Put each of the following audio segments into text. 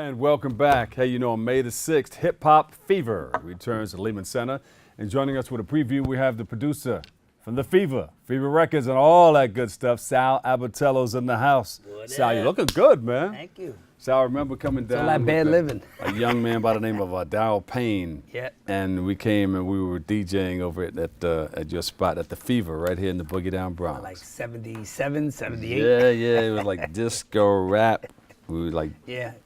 And welcome back. Hey, you know, on May the 6th, Hip Hop Fever returns to Lehman Center. And joining us with a preview, we have the producer from the Fever Records and all that good stuff, Sal Abatello's in the house. Sal, you're looking good, man. Thank you. Sal, I remember coming down all that bad living. A young man by the name of Darryl Payne. Yeah. And we came and we were DJing over at your spot at the Fever right here in the Boogie Down Bronx. Like 77, 78. Yeah. It was like disco rap. We were like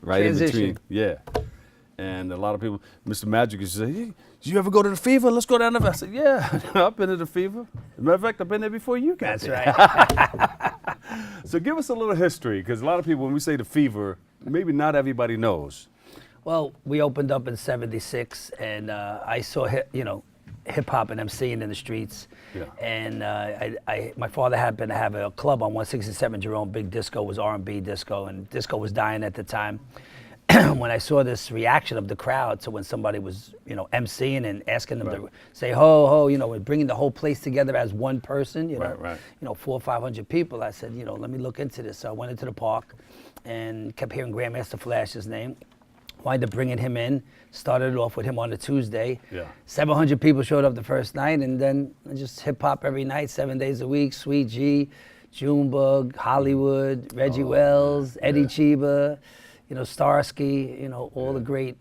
right transition. in between. Yeah. And a lot of people, Mr. Magic used to say, hey, did you ever go to the Fever? Let's go down there. I said, yeah, I've been to the Fever. As a matter of fact, I've been there before you got there. That's right. So give us a little history, because a lot of people, when we say the Fever, maybe not everybody knows. Well, we opened up in 76, and I saw, hip-hop and MCing in the streets. Yeah. And my father happened to have a club on 167 Jerome. Big disco was R&B disco, and disco was dying at the time. When I saw this reaction of the crowd to when somebody was, MCing and asking them to say ho ho, and bringing the whole place together as one person, 400 or 500 people, I said, let me look into this. So I went into the park and kept hearing Grandmaster Flash's name. Wind up bringing him in. Started it off with him on a Tuesday. Yeah. 700 people showed up the first night, and then just hip hop every night, 7 days a week. Sweet G, Junebug, Hollywood, Reggie Wells, Eddie Chiba. Starsky, all the great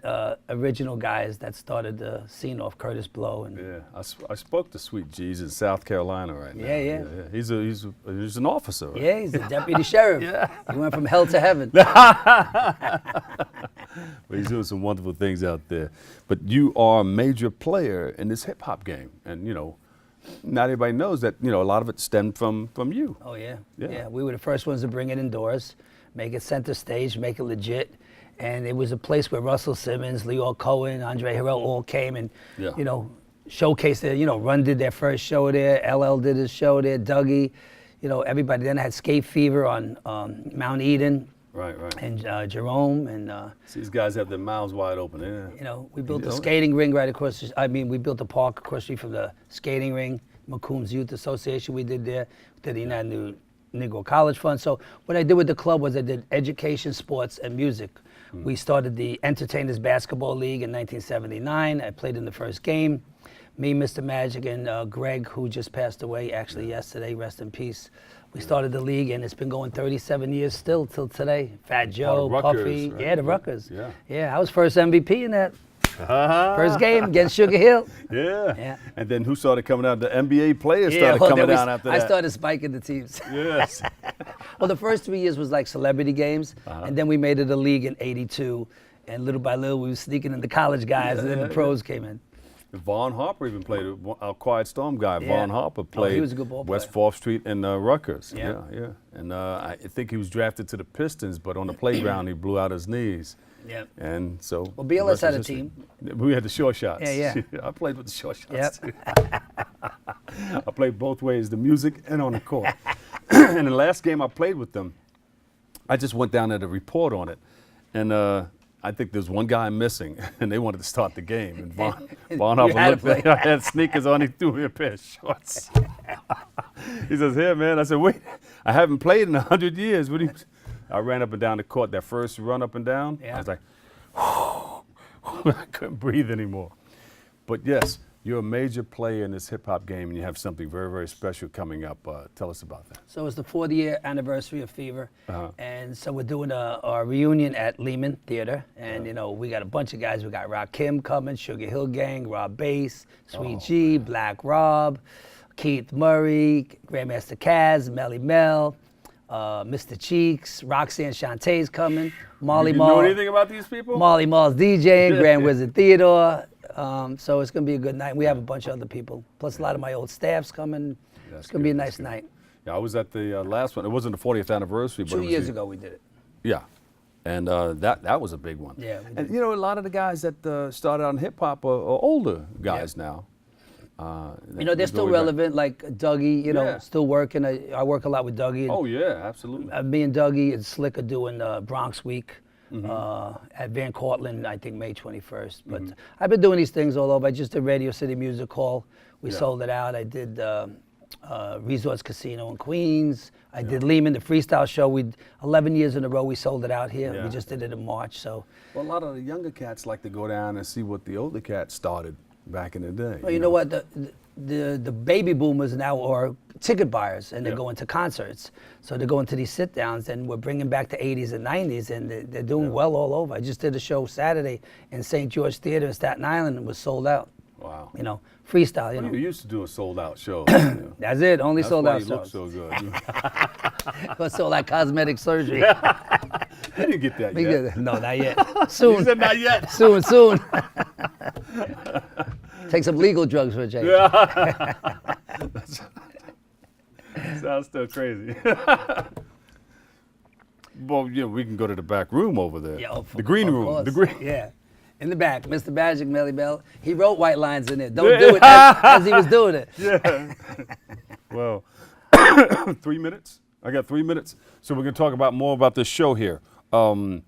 original guys that started the scene off, Curtis Blow. And I spoke to Sweet G's in South Carolina right now. Yeah. He's an officer. Right? Yeah, he's a deputy sheriff. He went from hell to heaven. But he's doing some wonderful things out there. But you are a major player in this hip hop game, and not everybody knows that. A lot of it stemmed from you. Oh yeah. We were the first ones to bring it indoors. Make it center stage, make it legit. And it was a place where Russell Simmons, Leo Cohen, Andre Harrell all came and, showcased it. Run did their first show there, LL did his show there, Dougie, everybody. Then I had Skate Fever on Mount Eden. Right. And Jerome and these guys have their mouths wide open. Yeah. We built a skating ring right across. We built a park across the street from the skating ring. Macom's Youth Association we did there. Did the United Negro College Fund. So what I did with the club was I did education, sports, and music. We started the Entertainers Basketball League in 1979. I played in the first game. Me, Mr. Magic, and Greg, who just passed away actually yesterday, rest in peace. We started the league, and it's been going 37 years still till today. Fat Joe, Puffy, right? The Rutgers. Yeah, I was first MVP in that. First game against Sugar Hill. Yeah. And then who started coming out? The NBA players started coming down after that. I started spiking the teams. Yes. Well, the first 3 years was like celebrity games, and then we made it a league in '82, and little by little we were sneaking in the college guys, and then the pros came in. Vaughn Harper even played, our Quiet Storm guy. Vaughn Harper played he was a good ball player. West 4th Street in Rutgers. Yeah. And I think he was drafted to the Pistons, but on the playground he blew out his knees. Yeah. And so. Well, BLS had a team. We had the short shots. Yeah. I played with the short shots too. I played both ways, the music and on the court. And the last game I played with them, I just went down there to report on it. And I think there's one guy missing, and they wanted to start the game. And Vaughn Harper looked at me. I had sneakers on. He threw me a pair of shorts. He says, "Here, man." I said, "Wait, I haven't played in 100 years." I ran up and down the court. That first run up and down, I was like, I couldn't breathe anymore. But yes, you're a major player in this hip-hop game, and you have something very, very special coming up. Tell us about that. So it's the 40th anniversary of Fever, and so we're doing a reunion at Lehman Theater, and we got a bunch of guys. We got Rakim coming, Sugar Hill Gang, Rob Bass, Sweet G, Black Rob, Keith Murray, Grandmaster Caz, Melly Mel, Mr. Cheeks, Roxanne Shantae's coming, Marley Marl. You know anything about these people? Marley Marl's DJing, Grand Wizard Theodore. So it's going to be a good night. We have a bunch of other people, plus a lot of my old staff's coming. It's going to be a nice night. Yeah, I was at the last one. It wasn't the 40th anniversary, but 2 years ago we did it. Yeah, and that was a big one. Yeah. And a lot of the guys that started out in hip hop are older guys now. They're still relevant, like Dougie, still working. I work a lot with Dougie. Oh, yeah, absolutely. Me and Dougie and Slick are doing Bronx Week at Van Cortlandt, I think May 21st. But I've been doing these things all over. I just did Radio City Music Hall. We sold it out. I did Resorts Casino in Queens. I did Lehman, the freestyle show. 11 years in a row we sold it out here. Yeah. We just did it in March. So, Well, a lot of the younger cats like to go down and see what the older cats started back in the day. well, you know what? The baby boomers now are ticket buyers, and they're Yeah. going to concerts. So they're going to these sit downs, and we're bringing back the 80s and 90s, and they're doing well all over. I just did a show Saturday in St. George Theater in Staten Island, and it was sold out. Wow. You know, freestyle. You Well, know, you used to do a sold out show. You know. that's it. Only That's sold why out you look shows. so good. But sold out cosmetic surgery. I didn't get that We yet. good. No, not yet. Soon. You said not yet. Soon. Take some legal drugs for a change. Sounds still crazy. Well, yeah, we can go to the back room over there. Yeah, the green room. course. The green. Yeah. In the back, Mr. Magic, Melly Bell. He wrote white lines in it. Don't do it as he was doing it. Yeah. Well, 3 minutes. I got 3 minutes. So we're going to talk about more about this show here. So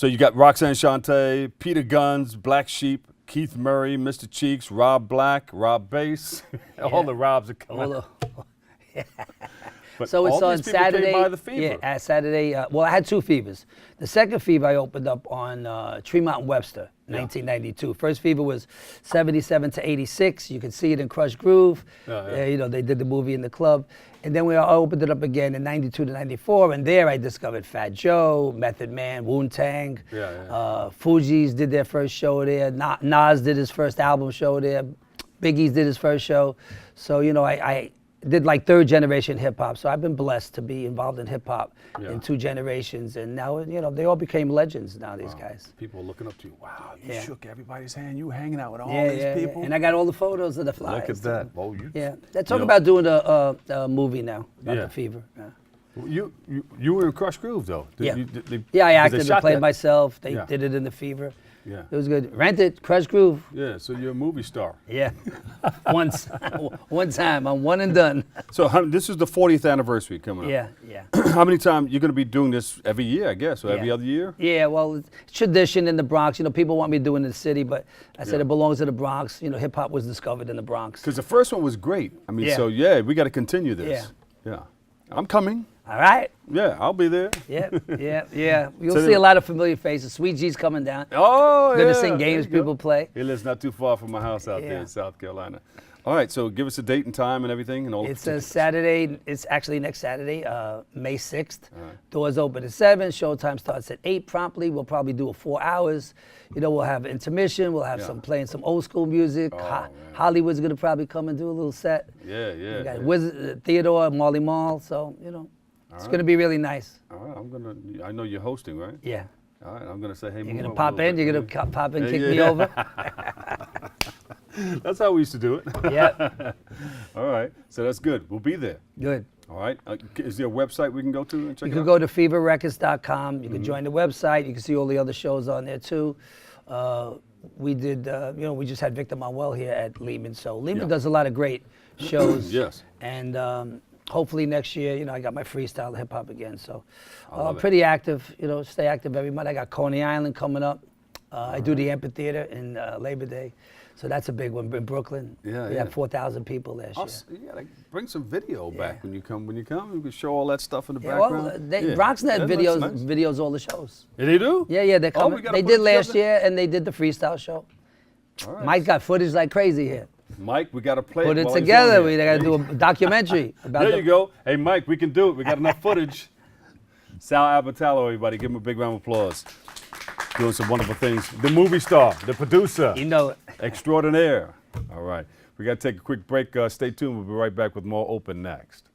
you got Roxanne Shante, Peter Guns, Black Sheep, Keith Murray, Mr. Cheeks, Rob Black, Rob Bass. All the Robs are coming. But So it's all on these people Saturday. Came by the fever. Yeah, at Saturday. Well, I had 2 fevers. The second fever I opened up on Tremont and Webster, 1992. First fever was 77 to 86. You can see it in Crush Groove. You know, they did the movie in the club. And then I opened it up again in 92 to 94. And there I discovered Fat Joe, Method Man, Wu-Tang. Fugees did their first show there. Nas did his first album show there. Biggie's did his first show. So, you know, I did like 3rd generation hip hop. So I've been blessed to be involved in hip hop in 2 generations. And now, you know, they all became legends now, these guys. People are looking up to you. Wow, you Yeah. shook everybody's hand. You were hanging out with all Yeah, these yeah, people. yeah. And I got all the photos of the flyers. Look at that. Oh, you. Yeah. They're talking know- about doing a movie now about Yeah. the fever. Yeah. You were in Crush Groove though. Yeah. They, Yeah, I 'cause they acted and shot played that. myself. They Yeah. did it in the fever. Yeah. It was good. Rent it, Crush Groove. Yeah. So you're a movie star. Yeah. Once. One time. I'm one and done. So this is the 40th anniversary coming up. Yeah, yeah. How many times you're going to be doing this every year? I guess or every Yeah. other year. Yeah, well, it's tradition in the Bronx. You know, people want me to do it in the city, but I said Yeah. it belongs to the Bronx. You know, hip hop was discovered in the Bronx. Because the first one was great. I mean, Yeah. so yeah, we got to continue this. Yeah. I'm coming. All right. Yeah, I'll be there. Yeah, yeah. You'll So see a lot of familiar faces. Sweet G's coming down. Oh, Gonna yeah. sing there games you go. people play. He lives not too far from my house out there Yeah. in South Carolina. All right, so give us a date and time and everything and all. It's the a particulars. Saturday. It's actually next Saturday, May 6th. Doors open at 7. Showtime starts at 8 promptly. We'll probably do it 4 hours. You know, we'll have intermission. We'll have Yeah. some playing some old school music. man. Hollywood's gonna probably come and do a little set. Yeah, We got yeah. Wizard, Theodore, Marley Marl. So you know, it's gonna be really nice. All right, I know you're hosting, right? Yeah. All right, I'm gonna say hey. You're move gonna over pop a little in. bit. You're gonna pop in, Yeah, kick yeah, me yeah. over. That's how we used to do it. Yeah. All right, so that's good. We'll be there. Good. All right. Is there a website we can go to and check You it can out? go to feverrecords.com. You Mm-hmm. can join the website. You can see all the other shows on there too. We did, you know, we just had Victor Manuel here at Lehman. So Lehman Yeah. does a lot of great shows. Yes. And hopefully next year, you know, I got my freestyle hip hop again. So love it. pretty active, you know, stay active every month. I got Coney Island coming up. I do the amphitheater in Labor Day. So that's a big one in Brooklyn. Yeah, We yeah. had 4,000 people last year. You gotta bring some video back Yeah. when you come. When you come, you can show all that stuff in the Yeah, background. well, Yeah. BronxNet Yeah, that's videos nice. videos all the shows. Yeah, they do? Yeah, they're Oh, coming. we gotta They put did it last together? year, and they did the freestyle show. All right. Mike got footage like crazy here. Mike, we got to play Put it it while he's together. on We here. got to do a documentary about There the, you go. Hey, Mike, we can do it. We got enough footage. Sal Abatalo, everybody. Give him a big round of applause. Doing some wonderful things. The movie star, the producer, You know it. extraordinaire. All right. We got to take a quick break. Stay tuned. We'll be right back with more Open next.